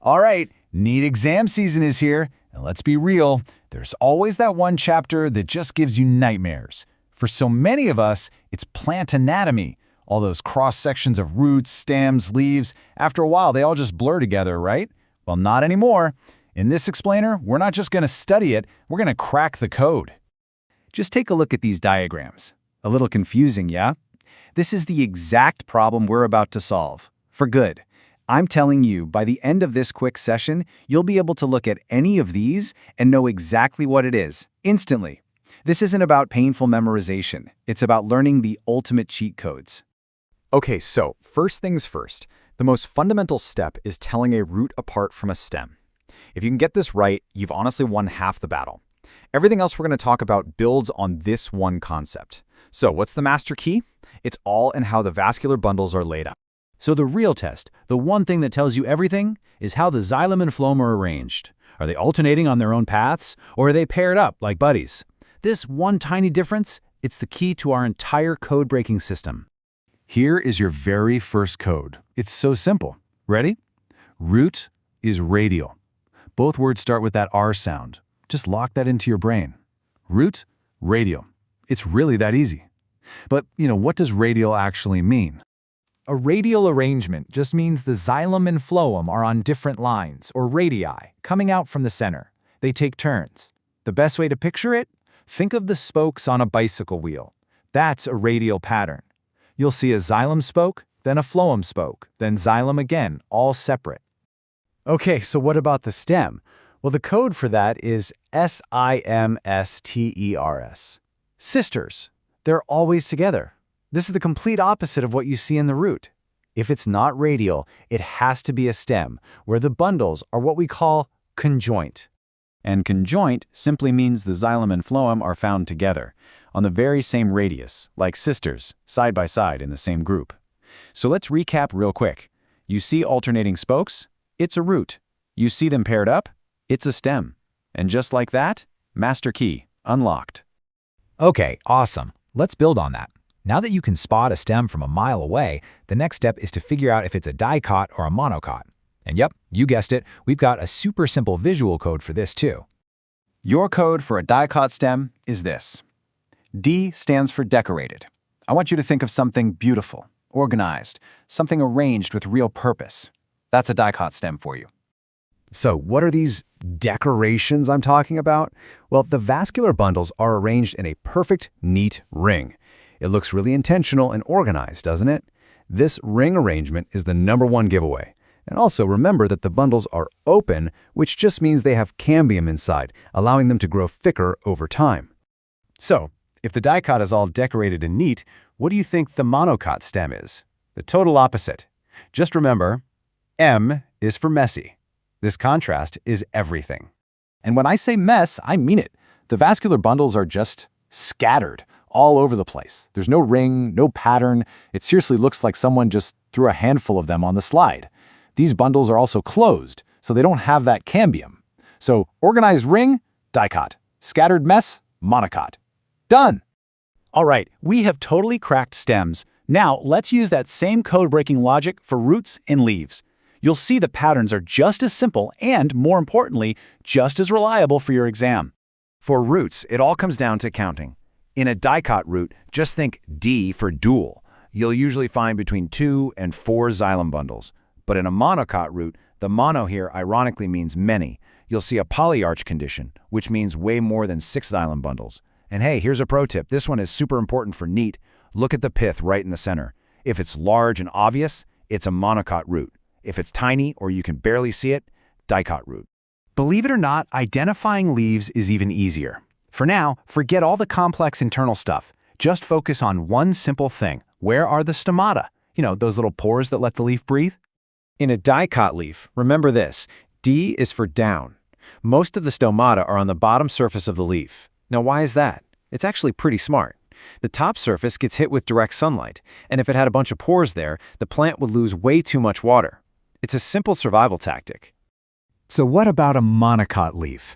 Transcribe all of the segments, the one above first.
All right, NEET exam season is here, and let's be real, there's always that one chapter that just gives you nightmares. For so many of us, it's plant anatomy. All those cross-sections of roots, stems, leaves, after a while they all just blur together, right? Well, not anymore. In this explainer, we're not just going to study it, we're going to crack the code. Just take a look at these diagrams. A little confusing, yeah? This is the exact problem we're about to solve. For good. I'm telling you, by the end of this quick session, you'll be able to look at any of these and know exactly what it is, instantly. This isn't about painful memorization. It's about learning the ultimate cheat codes. Okay, so first things first. The most fundamental step is telling a root apart from a stem. If you can get this right, you've honestly won half the battle. Everything else we're going to talk about builds on this one concept. So what's the master key? It's all in how the vascular bundles are laid out. So the real test, the one thing that tells you everything, is how the xylem and phloem are arranged. Are they alternating on their own paths, or are they paired up like buddies? This one tiny difference, it's the key to our entire code-breaking system. Here is your very first code. It's so simple. Ready? Root is radial. Both words start with that R sound. Just lock that into your brain. Root, radial. It's really that easy. But, what does radial actually mean? A radial arrangement just means the xylem and phloem are on different lines, or radii, coming out from the center. They take turns. The best way to picture it? Think of the spokes on a bicycle wheel. That's a radial pattern. You'll see a xylem spoke, then a phloem spoke, then xylem again, all separate. Okay, so what about the stem? Well, the code for that is SIMSTERS. Sisters. They're always together. This is the complete opposite of what you see in the root. If it's not radial, it has to be a stem, where the bundles are what we call conjoint. And conjoint simply means the xylem and phloem are found together, on the very same radius, like sisters, side by side in the same group. So let's recap real quick. You see alternating spokes? It's a root. You see them paired up? It's a stem. And just like that, master key, unlocked. Okay, awesome. Let's build on that. Now that you can spot a stem from a mile away, the next step is to figure out if it's a dicot or a monocot. And yep, you guessed it, we've got a super simple visual code for this too. Your code for a dicot stem is this. D stands for decorated. I want you to think of something beautiful, organized, something arranged with real purpose. That's a dicot stem for you. So what are these decorations I'm talking about? Well, the vascular bundles are arranged in a perfect, neat ring. It looks really intentional and organized, doesn't it? This ring arrangement is the #1 giveaway. And also remember that the bundles are open, which just means they have cambium inside, allowing them to grow thicker over time. So, if the dicot is all decorated and neat, what do you think the monocot stem is? The total opposite. Just remember, M is for messy. This contrast is everything. And when I say mess, I mean it. The vascular bundles are just scattered all over the place. There's no ring, no pattern. It seriously looks like someone just threw a handful of them on the slide. These bundles are also closed, so they don't have that cambium. So organized ring, dicot. Scattered mess, monocot. Done! All right, we have totally cracked stems. Now let's use that same code-breaking logic for roots and leaves. You'll see the patterns are just as simple and, more importantly, just as reliable for your exam. For roots, it all comes down to counting. In a dicot root, just think D for dual. You'll usually find between 2 and 4 xylem bundles. But in a monocot root, the mono here ironically means many. You'll see a polyarch condition, which means way more than 6 xylem bundles. And hey, here's a pro tip. This one is super important for NEET. Look at the pith right in the center. If it's large and obvious, it's a monocot root. If it's tiny or you can barely see it, dicot root. Believe it or not, identifying leaves is even easier. For now, forget all the complex internal stuff. Just focus on one simple thing. Where are the stomata? Those little pores that let the leaf breathe? In a dicot leaf, remember this. D is for down. Most of the stomata are on the bottom surface of the leaf. Now why is that? It's actually pretty smart. The top surface gets hit with direct sunlight, and if it had a bunch of pores there, the plant would lose way too much water. It's a simple survival tactic. So what about a monocot leaf?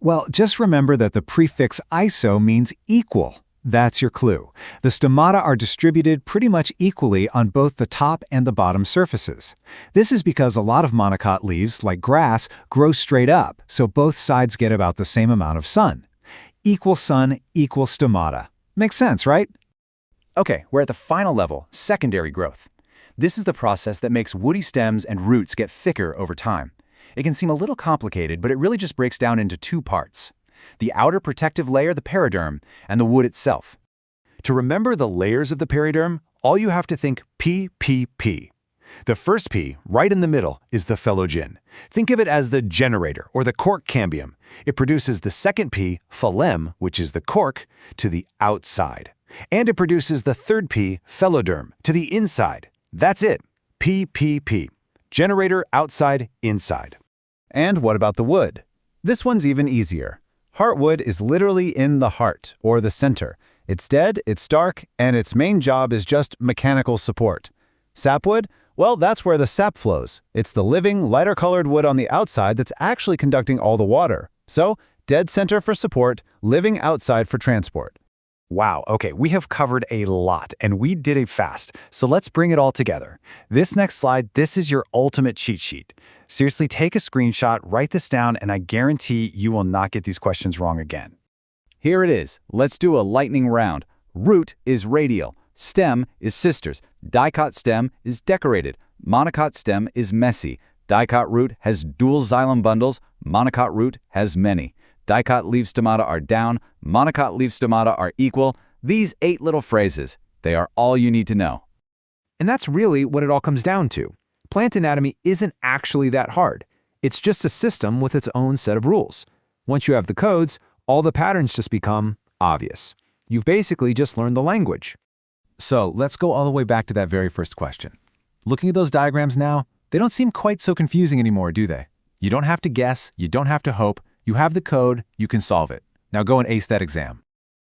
Well, just remember that the prefix iso means equal. that's your clue. The stomata are distributed pretty much equally on both the top and the bottom surfaces. This is because a lot of monocot leaves, like grass, grow straight up, so both sides get about the same amount of sun. Equal sun equals stomata. Makes sense, right? Okay, we're at the final level, secondary growth. This is the process that makes woody stems and roots get thicker over time. It can seem a little complicated, but it really just breaks down into two parts: the outer protective layer, the periderm, and the wood itself. To remember the layers of the periderm, all you have to think P. The first P, right in the middle, is the phloem. Think of it as the generator, or the cork cambium. It produces the second P, phloem, which is the cork, to the outside. And it produces the third P, pheloderm, to the inside. That's it. P. Generator, outside, inside. And what about the wood? This one's even easier. Heartwood is literally in the heart, or the center. It's dead, it's dark, and its main job is just mechanical support. Sapwood? Well, that's where the sap flows. It's the living, lighter-colored wood on the outside that's actually conducting all the water. So, dead center for support, living outside for transport. Wow, okay, we have covered a lot, and we did it fast, so let's bring it all together. This next slide, this is your ultimate cheat sheet. Seriously, take a screenshot, write this down, and I guarantee you will not get these questions wrong again. Here it is. Let's do a lightning round. Root is radial. Stem is sisters. Dicot stem is decorated. Monocot stem is messy. Dicot root has dual xylem bundles. Monocot root has many. Dicot leaf stomata are down, monocot leaf stomata are equal. These 8 little phrases, they are all you need to know. And that's really what it all comes down to. Plant anatomy isn't actually that hard. It's just a system with its own set of rules. Once you have the codes, all the patterns just become obvious. You've basically just learned the language. So let's go all the way back to that very first question. Looking at those diagrams now, they don't seem quite so confusing anymore, do they? You don't have to guess, you don't have to hope. You have the code, you can solve it. Now go and ace that exam.